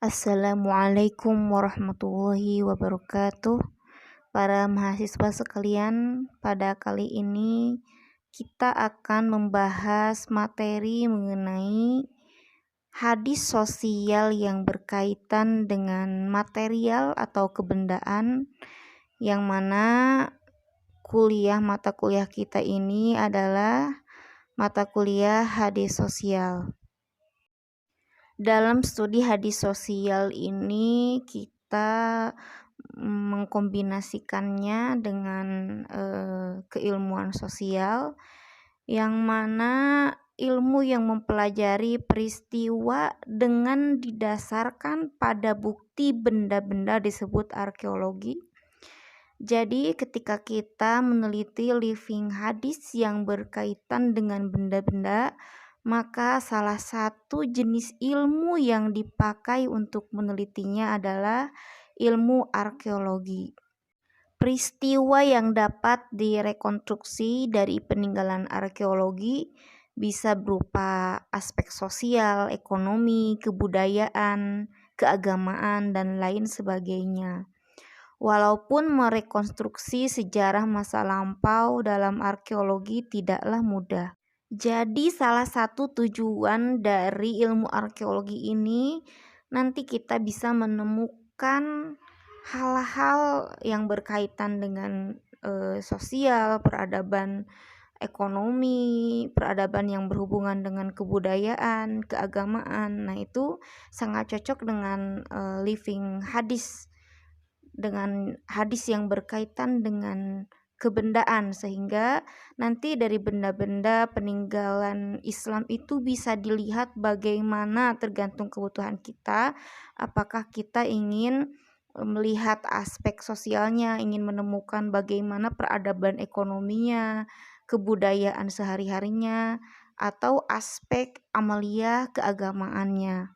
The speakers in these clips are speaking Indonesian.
Assalamualaikum warahmatullahi wabarakatuh. Para mahasiswa sekalian, pada kali ini kita akan membahas materi mengenai hadis sosial yang berkaitan dengan material atau kebendaan, yang mana mata kuliah kita ini adalah mata kuliah hadis sosial. Dalam studi hadis sosial ini kita mengkombinasikannya dengan keilmuan sosial, yang mana ilmu yang mempelajari peristiwa dengan didasarkan pada bukti benda-benda disebut arkeologi. Jadi ketika kita meneliti living hadis yang berkaitan dengan benda-benda, maka salah satu jenis ilmu yang dipakai untuk menelitinya adalah ilmu arkeologi. Peristiwa yang dapat direkonstruksi dari peninggalan arkeologi bisa berupa aspek sosial, ekonomi, kebudayaan, keagamaan, dan lain sebagainya. Walaupun merekonstruksi sejarah masa lampau dalam arkeologi tidaklah mudah. Jadi salah satu tujuan dari ilmu arkeologi ini nanti kita bisa menemukan hal-hal yang berkaitan dengan sosial, peradaban ekonomi, peradaban yang berhubungan dengan kebudayaan, keagamaan. Nah, itu sangat cocok dengan living hadis, dengan hadis yang berkaitan dengan kebendaan, sehingga nanti dari benda-benda peninggalan Islam itu bisa dilihat bagaimana tergantung kebutuhan kita, apakah kita ingin melihat aspek sosialnya, ingin menemukan bagaimana peradaban ekonominya, kebudayaan sehari-harinya, atau aspek amalia keagamaannya.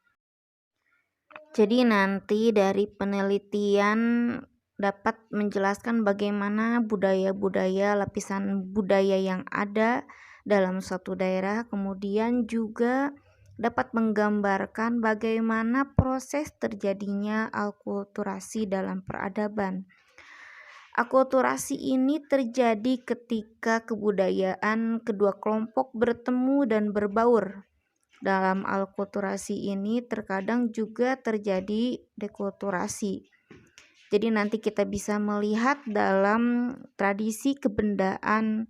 Jadi nanti dari penelitian dapat menjelaskan bagaimana budaya-budaya, lapisan budaya yang ada dalam suatu daerah, kemudian juga dapat menggambarkan bagaimana proses terjadinya akulturasi dalam peradaban. Akulturasi ini terjadi ketika kebudayaan kedua kelompok bertemu dan berbaur. Dalam akulturasi ini terkadang juga terjadi dekulturasi. Jadi nanti kita bisa melihat dalam tradisi kebendaan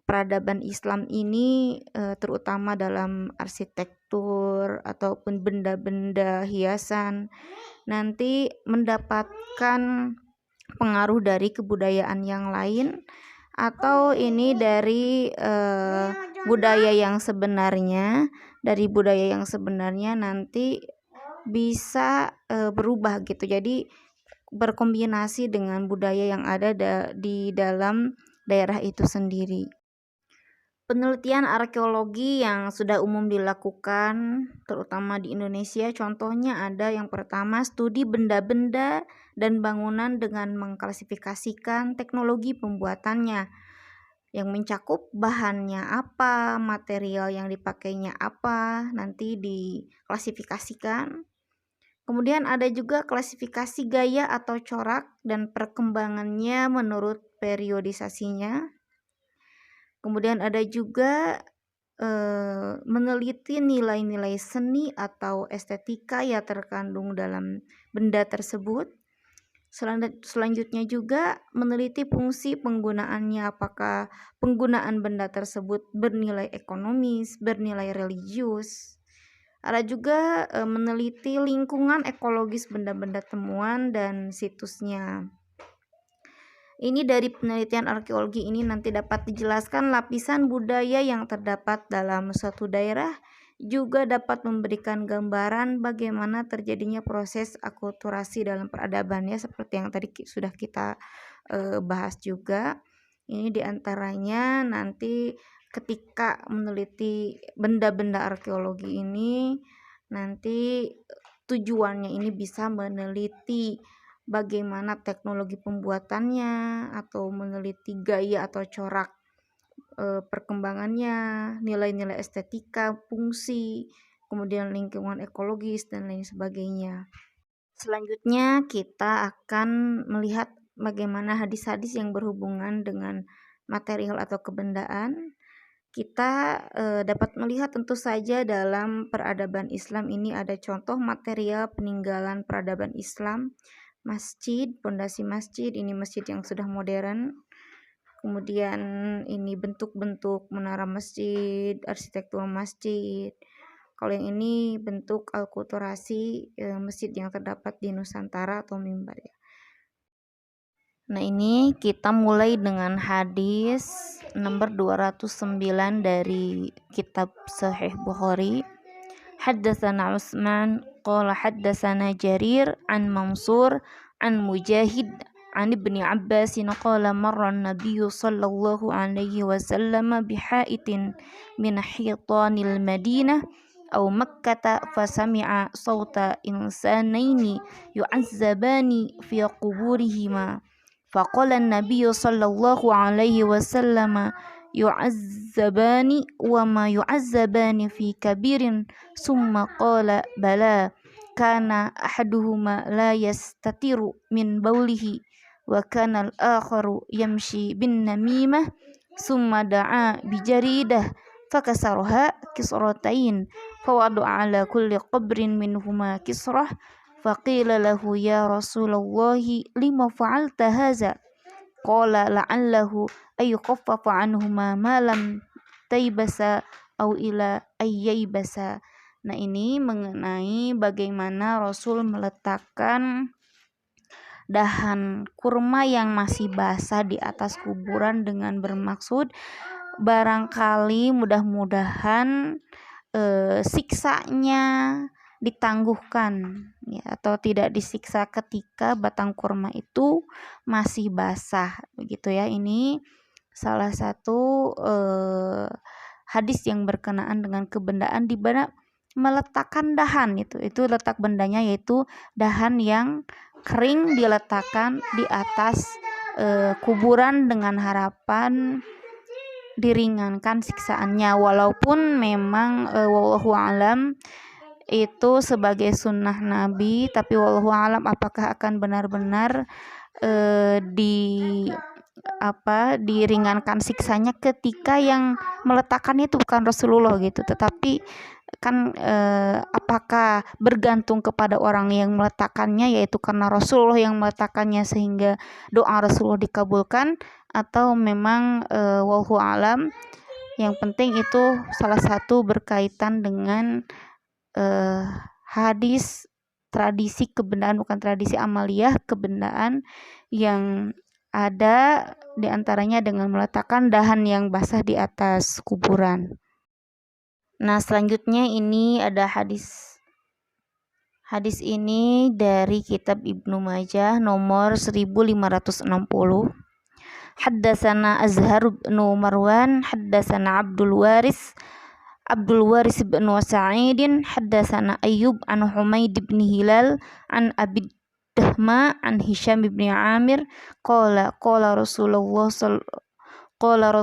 peradaban Islam ini, terutama dalam arsitektur ataupun benda-benda hiasan, nanti mendapatkan pengaruh dari kebudayaan yang lain, atau ini dari budaya yang sebenarnya. Dari budaya yang sebenarnya nanti bisa berubah gitu. Jadi berkombinasi dengan budaya yang ada di dalam daerah itu sendiri. Penelitian arkeologi yang sudah umum dilakukan terutama di Indonesia, contohnya ada yang pertama studi benda-benda dan bangunan dengan mengklasifikasikan teknologi pembuatannya, yang mencakup bahannya apa, material yang dipakainya apa, nanti diklasifikasikan. Kemudian ada juga klasifikasi gaya atau corak dan perkembangannya menurut periodisasinya. Kemudian ada juga meneliti nilai-nilai seni atau estetika yang terkandung dalam benda tersebut. Selanjutnya juga meneliti fungsi penggunaannya, apakah penggunaan benda tersebut bernilai ekonomis, bernilai religius. Ada juga meneliti lingkungan ekologis benda-benda temuan dan situsnya. Ini dari penelitian arkeologi ini nanti dapat dijelaskan lapisan budaya yang terdapat dalam suatu daerah, juga dapat memberikan gambaran bagaimana terjadinya proses akulturasi dalam peradaban, ya, seperti yang tadi sudah kita bahas juga. Ini diantaranya nanti ketika meneliti benda-benda arkeologi ini, nanti tujuannya ini bisa meneliti bagaimana teknologi pembuatannya, atau meneliti gaya atau corak perkembangannya, nilai-nilai estetika, fungsi, kemudian lingkungan ekologis dan lain sebagainya. Selanjutnya kita akan melihat bagaimana hadis-hadis yang berhubungan dengan material atau kebendaan. Kita dapat melihat tentu saja dalam peradaban Islam ini ada contoh material peninggalan peradaban Islam, masjid, pondasi masjid, ini masjid yang sudah modern. Kemudian ini bentuk-bentuk menara masjid, arsitektur masjid. Kalau yang ini bentuk alkulturasi masjid yang terdapat di Nusantara atau mimbar ya. Nah, ini kita mulai dengan hadis nomor 209 dari kitab Sahih Bukhari. Haddatsana Utsman qala haddatsana Jarir an Mansur an Mujahid an Ibnu Abbas qala marra an-nabiy sallallahu alaihi wasallam bihaitin min hitanil Madinah أو مكة فسمع صوت إنسانين يعذبان في قبورهما فقال النبي صلى الله عليه وسلم يعذبان وما يعذبان في كبير ثم قال بلى كان أحدهما لا يستتر من بوله وكان الآخر يمشي بالنميمة ثم دعا بجريدة فكسرها كسرتين فوضع على كل قبر منهما كسرة فقيل له يا رسول الله لما فعلت هذا قال لعله أن يخفف عنهما ما لم تيبس أو إلى أن ييبس. Nah, ini mengenai bagaimana Rasul meletakkan dahan kurma yang masih basah di atas kuburan dengan bermaksud barangkali mudah-mudahan siksanya ditangguhkan ya, atau tidak disiksa ketika batang kurma itu masih basah begitu ya. Ini salah satu hadis yang berkenaan dengan kebendaan di mana meletakkan dahan itu letak bendanya yaitu dahan yang kering diletakkan di atas kuburan dengan harapan diringankan siksaannya, walaupun memang wallahu alam itu sebagai sunnah Nabi, tapi wallahu alam apakah akan benar-benar diringankan siksanya ketika yang meletakkannya itu bukan Rasulullah gitu, tetapi kan apakah bergantung kepada orang yang meletakkannya, yaitu karena Rasulullah yang meletakkannya sehingga doa Rasulullah dikabulkan, atau memang wallahu alam. Yang penting itu salah satu berkaitan dengan hadis tradisi kebendaan, bukan tradisi amaliyah, kebendaan yang ada diantaranya dengan meletakkan dahan yang basah di atas kuburan. Nah, selanjutnya ini ada hadis ini dari kitab Ibnu Majah nomor 1560. Haddatsana Azhar bin Marwan haddatsana Abdul Waris bin Sa'id haddatsana Ayyub an Humaid bin Hilal an Abi Dahma an Hisham bin Amir qala Rasulullah sallallahu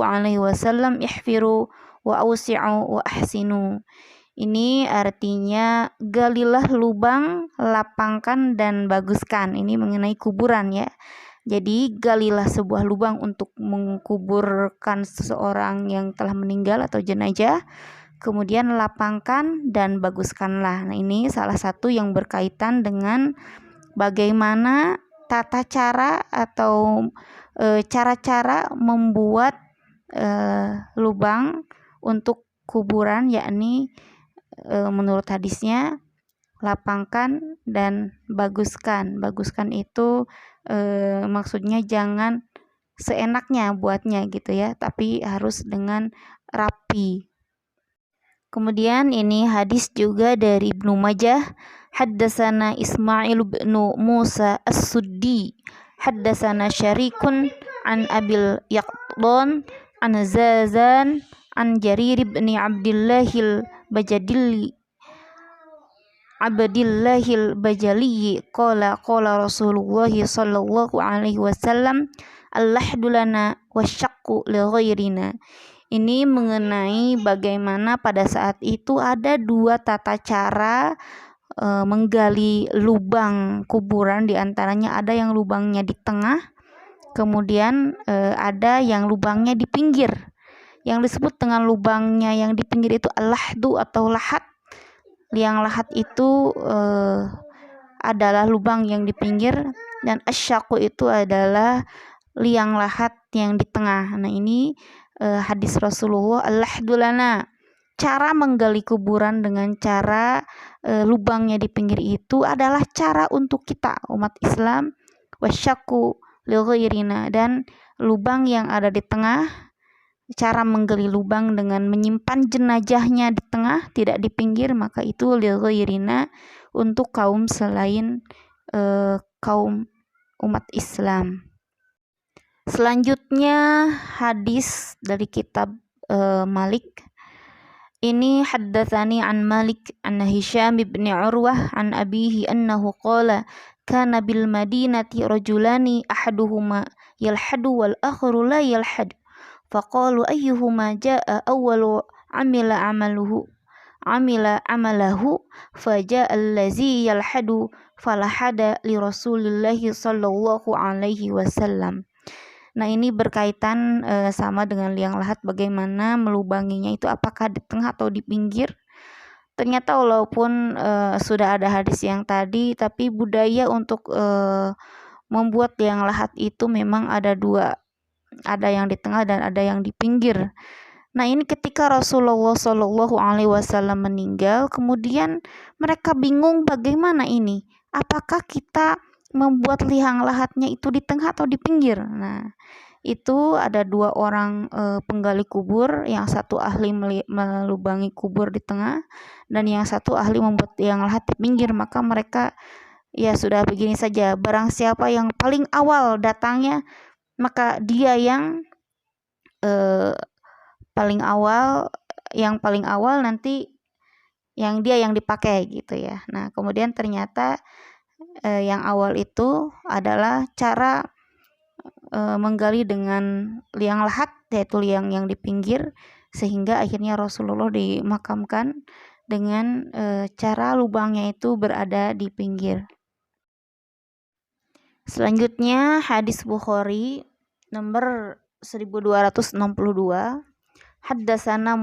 alaihi wasallam ihfiru wa awsi'u wa ahsinu. Ini artinya galilah lubang, lapangkan dan baguskan. Ini mengenai kuburan ya. Jadi galilah sebuah lubang untuk menguburkan seseorang yang telah meninggal atau jenazah, kemudian lapangkan dan baguskanlah. Nah, ini salah satu yang berkaitan dengan bagaimana tata cara atau cara-cara membuat lubang untuk kuburan, yakni menurut hadisnya lapangkan dan baguskan. Baguskan itu maksudnya jangan seenaknya buatnya gitu ya, tapi harus dengan rapi. Kemudian ini hadis juga dari Ibnu Majah, haddatsana Ismail bin Musa As-Suddi haddatsana Syarikun an Abil Yaqdan an Zazan an Jarir bin Abdillahil Bajali qala Rasulullah sallallahu alaihi wasallam al-lahdu lana wasyaqqu li ghairina. Ini mengenai bagaimana pada saat itu ada dua tata cara menggali lubang kuburan. Di antaranya ada yang lubangnya di tengah, kemudian ada yang lubangnya di pinggir. Yang disebut dengan lubangnya yang di pinggir itu al-lahdu atau lahat. Liang lahat itu adalah lubang yang di pinggir, dan asyaku itu adalah liang lahat yang di tengah. Nah, ini hadis Rasulullah, al-lahdu lana. Cara menggali kuburan dengan cara lubangnya di pinggir itu adalah cara untuk kita umat Islam, wasyaku lil ghairina, dan lubang yang ada di tengah, cara menggali lubang dengan menyimpan jenazahnya di tengah, tidak di pinggir, maka itu lil ghairina, untuk kaum selain kaum umat Islam. Selanjutnya hadis dari kitab Malik. Ini haddatsani an Malik an Hisham bin Urwah an abihi annahu qala kana bil madinati rajulani ahaduhuma yalhadu wal akharu la yalhad faqalu ayyuhuma jaa awwalu amila amalahu faja'a allazi yalhadu falahada li Rasulillahi sallallahu alaihi wasallam. Nah, ini berkaitan sama dengan liang lahat, bagaimana melubanginya itu, apakah di tengah atau di pinggir. Ternyata walaupun sudah ada hadis yang tadi, tapi budaya untuk membuat liang lahat itu memang ada dua, ada yang di tengah dan ada yang di pinggir. Nah, ini ketika Rasulullah Shallallahu Alaihi Wasallam meninggal, kemudian mereka bingung bagaimana ini, apakah kita membuat liang lahatnya itu di tengah atau di pinggir. Nah, itu ada dua orang penggali kubur, yang satu ahli melubangi kubur di tengah dan yang satu ahli membuat liang lahat di pinggir. Maka mereka, ya sudah, begini saja, barang siapa yang paling awal datangnya, maka dia yang paling awal nanti yang dia yang dipakai gitu ya. Nah, kemudian ternyata yang awal itu adalah cara menggali dengan liang lahat, yaitu liang yang di pinggir, sehingga akhirnya Rasulullah dimakamkan dengan cara lubangnya itu berada di pinggir. Selanjutnya hadis Bukhari nomor 1262. Haddatsana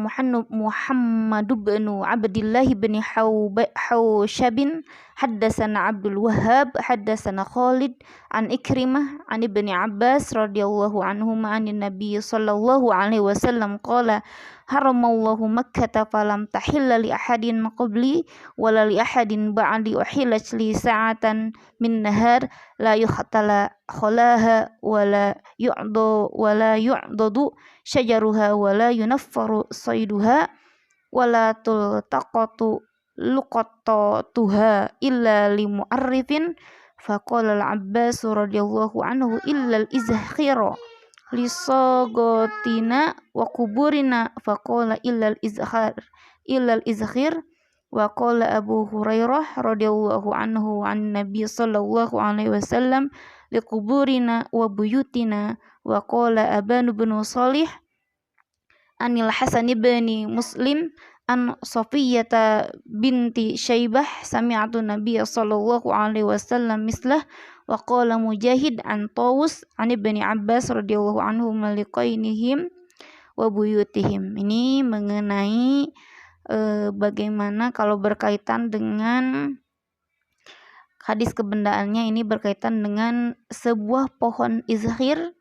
Muhammad bin Abdullah bin Hawshab, haddatsana Abdul Wahhab, haddatsana Khalid an Ikrimah an Ibni Abbas radhiyallahu anhuma anin Nabi sallallahu alaihi wasallam qala haramallahu Makkah falam tahilla li ahadin qabli wala li ahadin ba'di uhillat li sa'atan min nahar la yuhtala khalaha wala yu'dadu syajaruha wala yunaffaru sayduha wala tultaqatu luqatatuha illa li mu'arrifin. Faqala al-Abbas radhiyallahu anhu illa al-izkhira li sagotina wa kuburina. Faqala illa al-izkhir. Wa qala Abu Hurairah radhiyallahu anhu an Nabi sallallahu alaihi wasallam li kuburina wa buyutina. Wa qala Aban bin Salih anil Hasan bin Muslim an Safiyata binti Syaibah sami'atu Nabiy sallallahu alaihi wasallam mislah. Wa qala Mujahid an Tawus an Ibni Abbas radhiyallahu anhu maliqainihim wa buyutihim. Ini mengenai bagaimana kalau berkaitan dengan hadis kebendaannya, ini berkaitan dengan sebuah pohon izhir.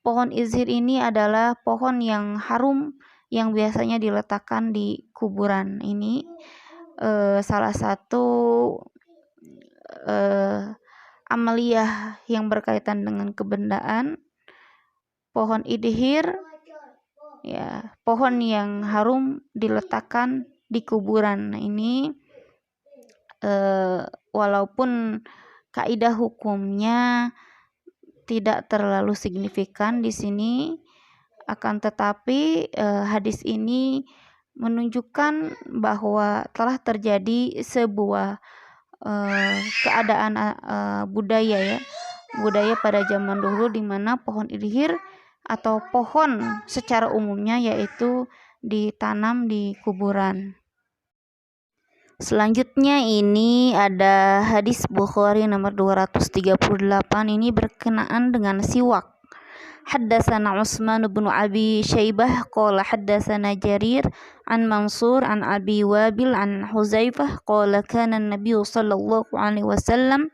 Pohon izhir ini adalah pohon yang harum yang biasanya diletakkan di kuburan. Ini salah satu amaliyah yang berkaitan dengan kebendaan. Pohon idhir, ya, pohon yang harum diletakkan di kuburan. Nah, ini walaupun kaidah hukumnya tidak terlalu signifikan di sini, akan tetapi hadis ini menunjukkan bahwa telah terjadi sebuah keadaan budaya pada zaman dulu, di mana pohon idhir atau pohon secara umumnya yaitu ditanam di kuburan. Selanjutnya ini ada hadis Bukhari nomor 238, ini berkenaan dengan siwak. Haddatsana Utsman bin Abi Syaibah qala haddatsana Jarir an Mansur an Abi Wabil an Huzaifah qala kana an-nabiy sallallahu alaihi wasallam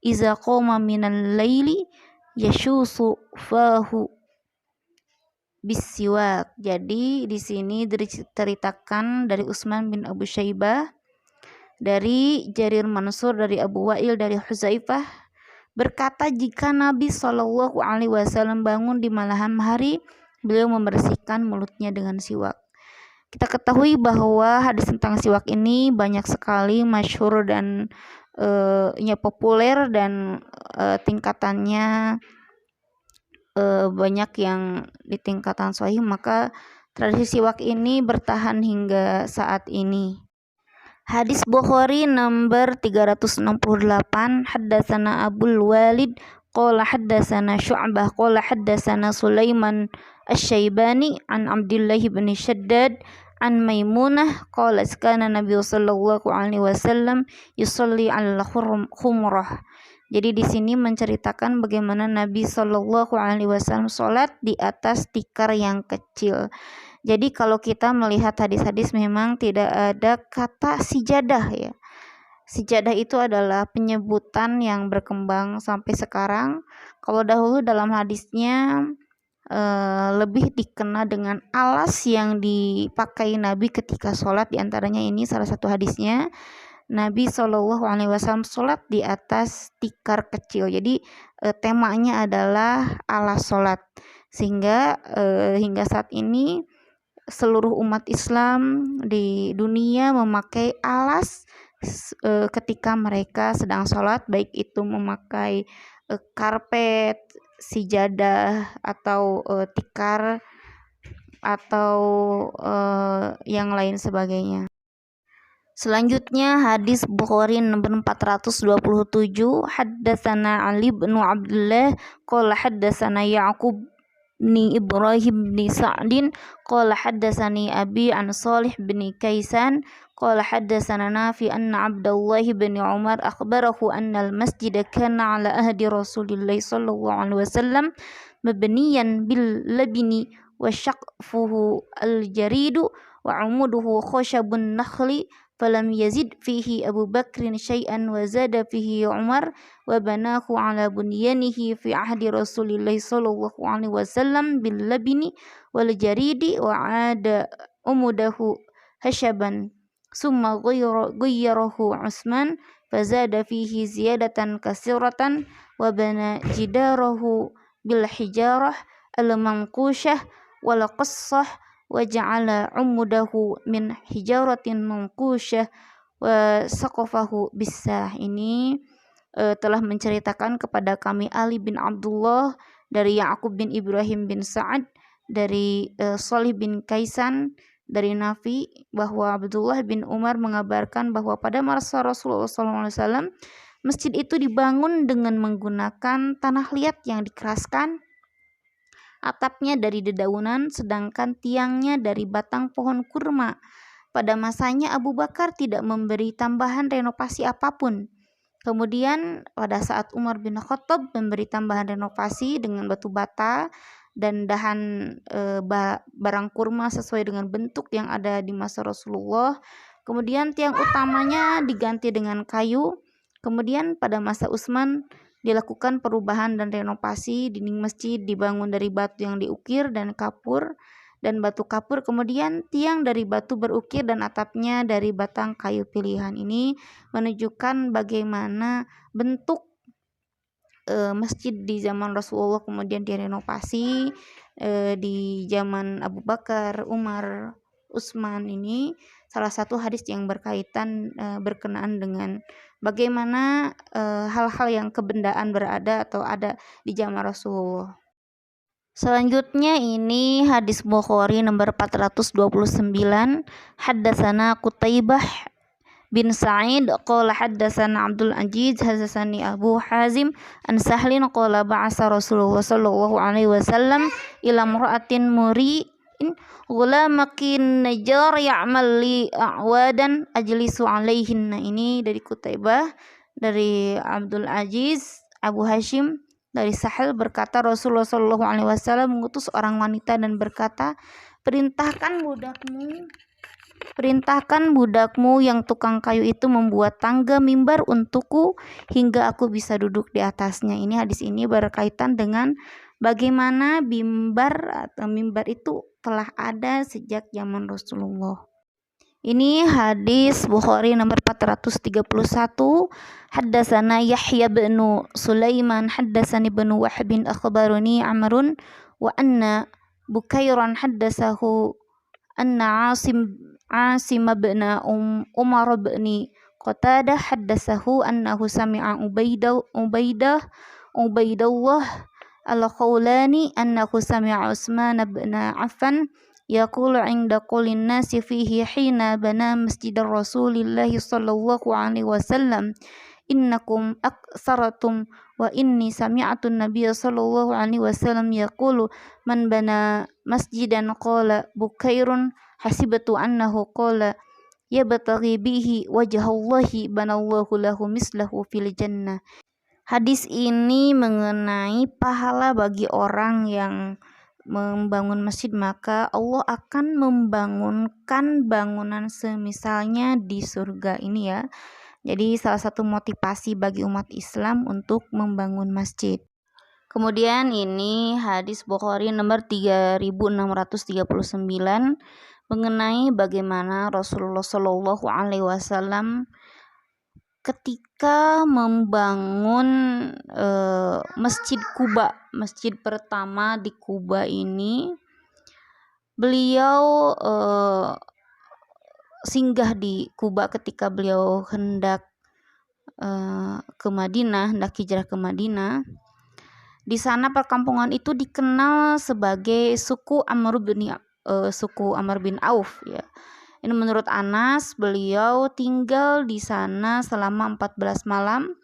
idza qama minal laili yashusu fahu bisiwak. Jadi di sini diceritakan dari Utsman bin Abu Syaibah, dari Jarir Mansur, dari Abu Wa'il, dari Huzaifah berkata, jika Nabi Shallallahu Alaihi Wasallam bangun di malam hari, beliau membersihkan mulutnya dengan siwak. Kita ketahui bahwa hadis tentang siwak ini banyak sekali masyhur dan populer, dan tingkatannya banyak yang di tingkatan sahih, maka tradisi siwak ini bertahan hingga saat ini. Hadis Bukhari nomor 368, haddatsana Abul Walid qala haddatsana Syu'bah qala haddatsana Sulaiman Asy-Syaibani an Abdullah bin Shaddad an Maimunah qalat kana Nabi sallallahu alaihi wasallam yusalli 'ala khumrah. Jadi di sini menceritakan bagaimana Nabi sallallahu alaihi wasallam salat di atas tikar yang kecil. Jadi kalau kita melihat hadis-hadis memang tidak ada kata sijadah ya. Sijadah itu adalah penyebutan yang berkembang sampai sekarang. Kalau dahulu dalam hadisnya lebih dikenal dengan alas yang dipakai Nabi ketika sholat. Di antaranya ini salah satu hadisnya, Nabi Shallallahu Alaihi Wasallam sholat di atas tikar kecil. Jadi temanya adalah alas sholat, sehingga hingga saat ini seluruh umat Islam di dunia memakai alas ketika mereka sedang sholat, baik itu memakai karpet, sijadah, atau tikar, atau yang lain sebagainya. Selanjutnya hadis Bukhari nomor 427, haddatsana Ali bin Abdullah qala haddatsana Ya'qub ni Ibrahim bin Sa'din qala haddatsani Abi an Salih bin Kaisan qala haddatsana Nafi anna Abdullah bin Umar akhbarahu anna al-masjid kana ala ahdi Rasulillah sallallahu alaihi wasallam mabniyan bil labni wa syaqfuhu al-jaridu wa umuduhu khashabun nakhli falam yazid fihi Abu Bakrin syai'an wa zada fihi Umar wa banahu ala bunyanihi fi ahdi Rasulillah sallallahu alaihi wasallam bil labni wal jaridi wa ada umudahu hashaban summa ghayyarahu Utsman fazada fihi ziyadatan kasiratan wa bana jidarahu bil hijarah al manqushah wal qassah wa ja'ala umudahu min hijaratin manqushah wa saqafahu bisah. Ini telah menceritakan kepada kami Ali bin Abdullah dari Ya'qub bin Ibrahim bin Sa'ad dari Salih bin Kaisan dari Nafi bahwa Abdullah bin Umar mengabarkan bahwa pada masa Rasulullah SAW masjid itu dibangun dengan menggunakan tanah liat yang dikeraskan, atapnya dari dedaunan, sedangkan tiangnya dari batang pohon kurma. Pada masanya Abu Bakar tidak memberi tambahan renovasi apapun. Kemudian pada saat Umar bin Khattab memberi tambahan renovasi dengan batu bata dan dahan barang kurma sesuai dengan bentuk yang ada di masa Rasulullah. Kemudian tiang utamanya diganti dengan kayu. Kemudian pada masa Utsman dilakukan perubahan dan renovasi, dinding masjid dibangun dari batu yang diukir dan kapur dan batu kapur, kemudian tiang dari batu berukir dan atapnya dari batang kayu pilihan. Ini menunjukkan bagaimana bentuk masjid di zaman Rasulullah kemudian direnovasi di zaman Abu Bakar, Umar, Utsman. Ini salah satu hadis yang berkaitan berkenaan dengan bagaimana hal-hal yang kebendaan berada atau ada di zaman Rasulullah. Selanjutnya ini hadis Bukhari nomor 429, haddatsana Qutaibah bin Sa'id qala haddatsana Abdul Aziz haddatsani Abu Hazim an Sahlin qala ba'asa Rasulullah sallallahu alaihi wasallam ila imra'atin ghulamakin najar ya'mal li a'wadan ajlisu alaihin. Nah, ini dari Qutaibah, dari Abdul Aziz Abu Hashim, dari Sahal berkata Rasulullah Shallallahu Alaihi Wasallam mengutus orang wanita dan berkata, perintahkan budakmu yang tukang kayu itu membuat tangga mimbar untukku hingga aku bisa duduk di atasnya. Ini hadis ini berkaitan dengan bagaimana mimbar itu telah ada sejak zaman Rasulullah. Ini hadis Bukhari nomor 431. Haddatsana Yahya bin Sulaiman haddatsani bin Wahb akhbarani Amrun wa anna Bukairan haddatsahu anna Asim bin Umar bin Qatadah haddatsahu annahu sami'a Ubaidullah al-Khawlani annahu sami'a Utsman bin Affan yaqulu 'inda qulin nasi fihi hina bana masjid Rasulillah sallallahu alaihi wasallam innakum aktsaratum wa inni sami'tu an-nabiy sallallahu alaihi wasallam yaqulu man bana masjidan qala Bukairun hasibtu annahu qala yabtaghi bihi wajhallahi banallahu lahu mislahu fil jannah. Hadis ini mengenai pahala bagi orang yang membangun masjid, maka Allah akan membangunkan bangunan semisalnya di surga ini ya. Jadi salah satu motivasi bagi umat Islam untuk membangun masjid. Kemudian ini hadis Bukhari nomor 3639 mengenai bagaimana Rasulullah Shallallahu Alaihi Wasallam ketika membangun Masjid Quba, masjid pertama di Quba ini, beliau singgah di Quba ketika beliau hendak ke Madinah, hendak hijrah ke Madinah. Di sana perkampungan itu dikenal sebagai suku Amr bin Auf ya. Ini menurut Anas, beliau tinggal di sana selama 14 malam.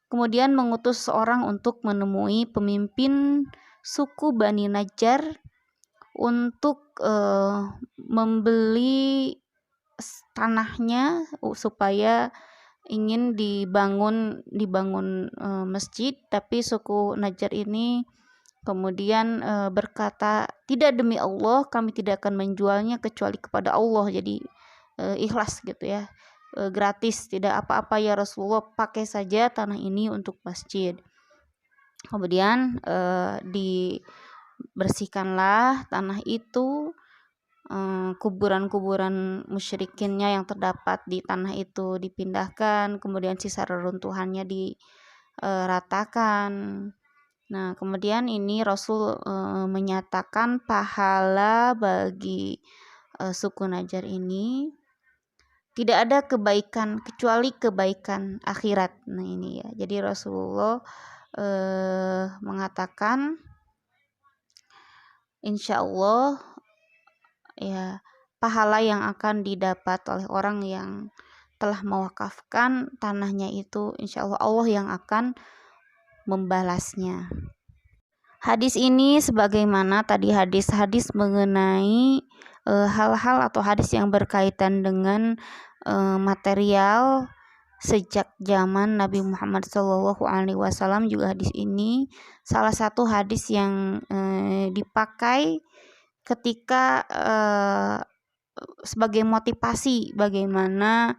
Kemudian mengutus seorang untuk menemui pemimpin suku Bani Najjar untuk membeli tanahnya supaya ingin dibangun masjid, tapi suku Najjar ini kemudian berkata, tidak, demi Allah kami tidak akan menjualnya kecuali kepada Allah. Jadi ikhlas gitu ya, gratis, tidak apa-apa ya Rasulullah, pakai saja tanah ini untuk masjid. Kemudian dibersihkanlah tanah itu, kuburan-kuburan musyrikinnya yang terdapat di tanah itu dipindahkan, kemudian sisa reruntuhannya diratakan. Nah, kemudian ini Rasul menyatakan pahala bagi suku Najjar ini tidak ada kebaikan kecuali kebaikan akhirat. Nah, ini ya. Jadi Rasulullah mengatakan insya Allah ya, pahala yang akan didapat oleh orang yang telah mewakafkan tanahnya itu, insya Allah yang akan membalasnya. Hadis ini sebagaimana tadi hadis-hadis mengenai hal-hal atau hadis yang berkaitan dengan material sejak zaman Nabi Muhammad SAW, juga hadis ini salah satu hadis yang dipakai ketika sebagai motivasi bagaimana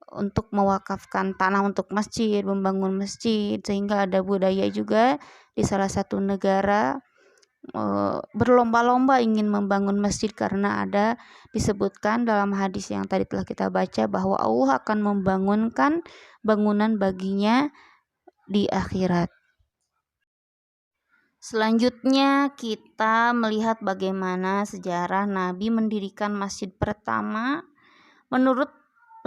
untuk mewakafkan tanah untuk masjid, membangun masjid, sehingga ada budaya juga di salah satu negara berlomba-lomba ingin membangun masjid karena ada disebutkan dalam hadis yang tadi telah kita baca bahwa Allah akan membangunkan bangunan baginya di akhirat. Selanjutnya kita melihat bagaimana sejarah Nabi mendirikan masjid pertama. Menurut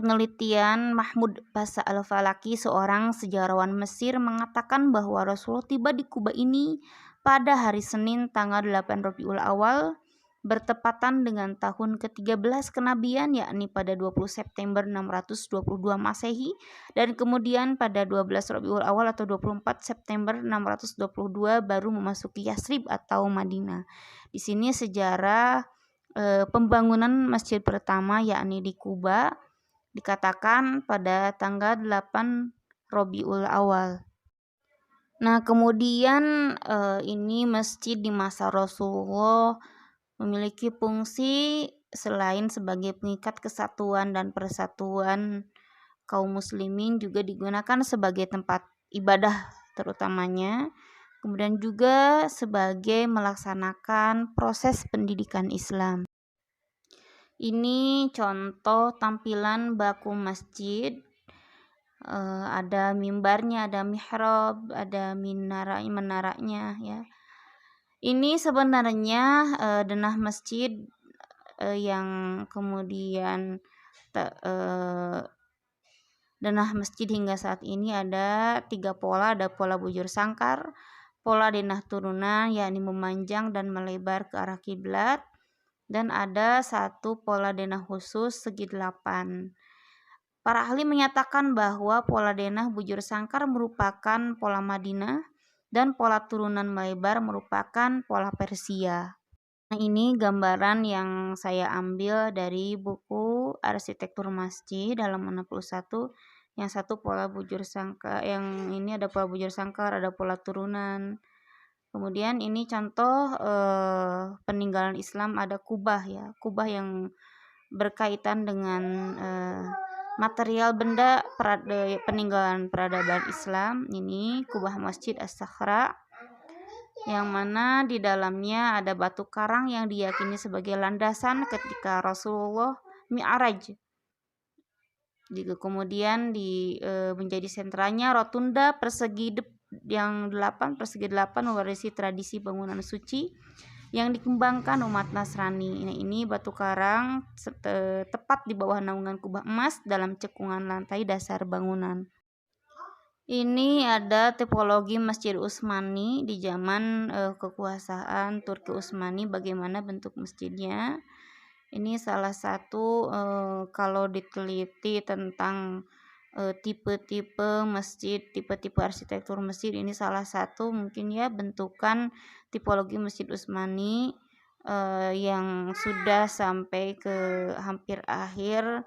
penelitian Mahmud Basa al-Falaki, seorang sejarawan Mesir, mengatakan bahwa Rasulullah tiba di Kuba ini pada hari Senin tanggal 8 Rabiul Awal bertepatan dengan tahun ke-13 kenabian, yakni pada 20 September 622 Masehi, dan kemudian pada 12 Rabiul Awal atau 24 September 622 baru memasuki Yasrib atau Madinah. Di sini sejarah pembangunan masjid pertama, yakni di Kuba, dikatakan pada tanggal 8 Rabiul Awal. Nah, kemudian ini masjid di masa Rasulullah memiliki fungsi selain sebagai pengikat kesatuan dan persatuan kaum muslimin, juga digunakan sebagai tempat ibadah terutamanya, kemudian juga sebagai melaksanakan proses pendidikan Islam. Ini contoh tampilan baku masjid. Ada mimbarnya, ada mihrab, ada menaranya ya. Ini sebenarnya denah masjid yang kemudian denah masjid hingga saat ini ada 3 pola. Ada pola bujur sangkar, pola denah turunan yakni memanjang dan melebar ke arah kiblat, dan ada 1 pola denah khusus segi 8. Para ahli menyatakan bahwa pola denah bujur sangkar merupakan pola Madinah dan pola turunan melebar merupakan pola Persia. Nah, ini gambaran yang saya ambil dari buku Arsitektur Masjid halaman 61. Yang satu pola bujur sangkar, yang ini ada pola bujur sangkar, ada pola turunan. Kemudian ini contoh peninggalan Islam, ada kubah ya, kubah yang berkaitan dengan material benda peninggalan peradaban Islam. Ini kubah Masjid As-Sakhra, yang mana di dalamnya ada batu karang yang diyakini sebagai landasan ketika Rasulullah Mi'raj. Juga kemudian menjadi sentranya rotunda persegi yang 8 mewarisi tradisi bangunan suci yang dikembangkan umat Nasrani. Nah, ini batu karang tepat di bawah naungan kubah emas dalam cekungan lantai dasar bangunan. Ini ada tipologi Masjid Utsmani di zaman kekuasaan Turki Utsmani, bagaimana bentuk masjidnya. Ini salah satu kalau diteliti tentang tipe-tipe masjid, tipe-tipe arsitektur masjid, ini salah satu mungkin ya bentukan tipologi Masjid Utsmani yang sudah sampai ke hampir akhir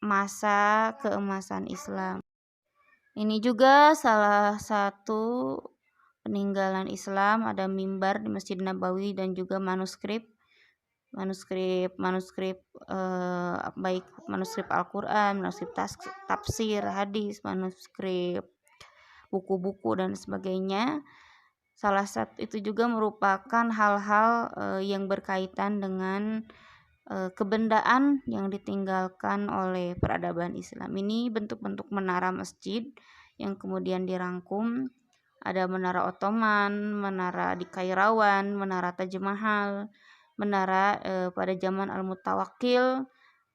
masa keemasan Islam. Ini juga salah satu peninggalan Islam, ada mimbar di Masjid Nabawi dan juga manuskrip baik manuskrip Al-Qur'an, manuskrip tafsir, hadis, manuskrip buku-buku dan sebagainya. Salah satu itu juga merupakan hal-hal yang berkaitan dengan kebendaan yang ditinggalkan oleh peradaban Islam. Ini bentuk-bentuk menara masjid yang kemudian dirangkum. Ada menara Ottoman, menara di Kairawan, menara Taj Mahal, menara pada zaman Al-Mutawakkil,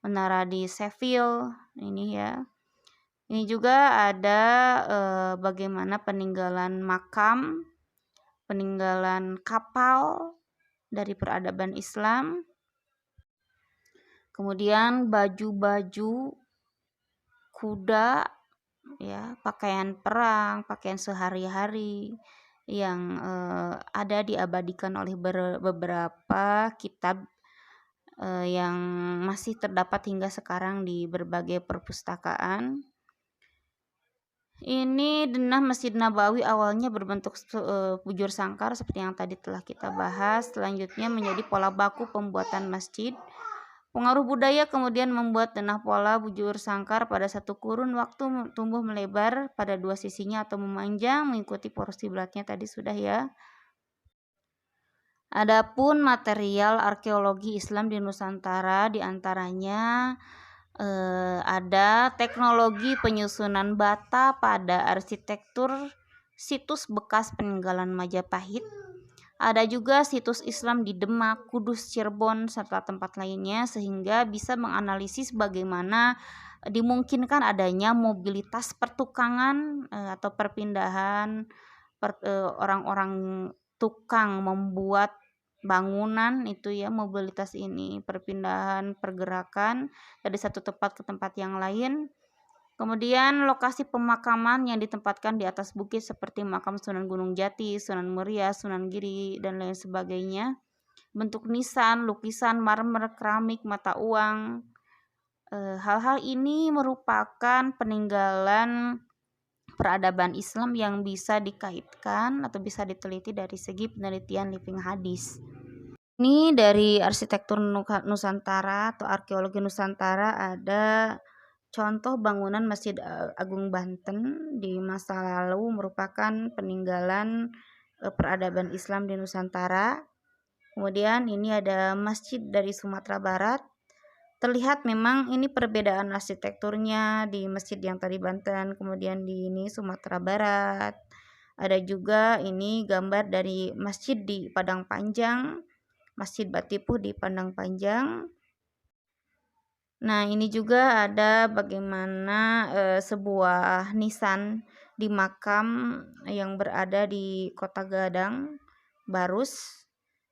menara di Seville. Ini ya. Ini juga ada bagaimana peninggalan makam, peninggalan kapal dari peradaban Islam. Kemudian baju-baju kuda ya, pakaian perang, pakaian sehari-hari yang ada diabadikan oleh beberapa kitab yang masih terdapat hingga sekarang di berbagai perpustakaan. Ini denah Masjid Nabawi awalnya berbentuk bujur sangkar seperti yang tadi telah kita bahas. Selanjutnya menjadi pola baku pembuatan masjid. Pengaruh budaya kemudian membuat denah pola bujur sangkar pada satu kurun waktu tumbuh melebar pada 2 sisinya atau memanjang mengikuti porsi beratnya tadi sudah ya. Adapun material arkeologi Islam di Nusantara diantaranya ada teknologi penyusunan bata pada arsitektur situs bekas peninggalan Majapahit. Ada juga situs Islam di Demak, Kudus, Cirebon, serta tempat lainnya, sehingga bisa menganalisis bagaimana dimungkinkan adanya mobilitas pertukangan atau perpindahan orang-orang tukang membuat bangunan itu ya, mobilitas ini, perpindahan pergerakan dari satu tempat ke tempat yang lain. Kemudian lokasi pemakaman yang ditempatkan di atas bukit seperti makam Sunan Gunung Jati, Sunan Muria, Sunan Giri, dan lain sebagainya. Bentuk nisan, lukisan, marmer, keramik, mata uang. Hal-hal ini merupakan peninggalan peradaban Islam yang bisa dikaitkan atau bisa diteliti dari segi penelitian living hadis. Ini dari arsitektur Nusantara atau arkeologi Nusantara ada contoh bangunan Masjid Agung Banten di masa lalu merupakan peninggalan peradaban Islam di Nusantara. Kemudian ini ada masjid dari Sumatera Barat. Terlihat memang ini perbedaan arsitekturnya di masjid yang tadi Banten, kemudian di ini Sumatera Barat. Ada juga ini gambar dari masjid di Padang Panjang, Masjid Batipuh di Padang Panjang. Nah, ini juga ada bagaimana sebuah nisan di makam yang berada di Kota Gadang, Barus.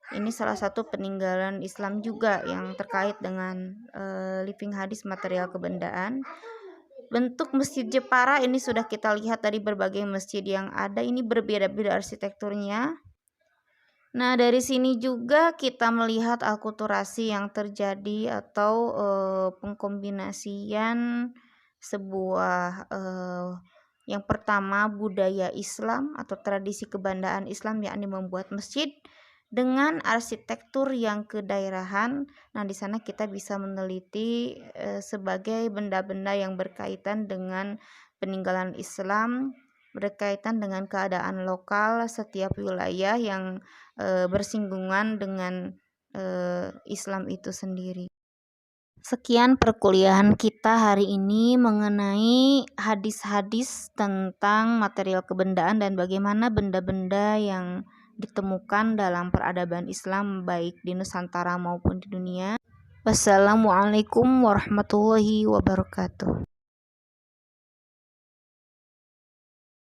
Ini salah satu peninggalan Islam juga yang terkait dengan living hadis material kebendaan. Bentuk Masjid Jepara ini sudah kita lihat dari berbagai masjid yang ada, ini berbeda-beda arsitekturnya. Nah, dari sini juga kita melihat akulturasi yang terjadi atau pengkombinasian sebuah yang pertama budaya Islam atau tradisi kebendaan Islam, yakni membuat masjid dengan arsitektur yang kedaerahan. Nah, di sana kita bisa meneliti sebagai benda-benda yang berkaitan dengan peninggalan Islam, berkaitan dengan keadaan lokal setiap wilayah yang bersinggungan dengan Islam itu sendiri. Sekian perkuliahan kita hari ini mengenai hadis-hadis tentang material kebendaan dan bagaimana benda-benda yang ditemukan dalam peradaban Islam baik di Nusantara maupun di dunia. Wassalamualaikum warahmatullahi wabarakatuh.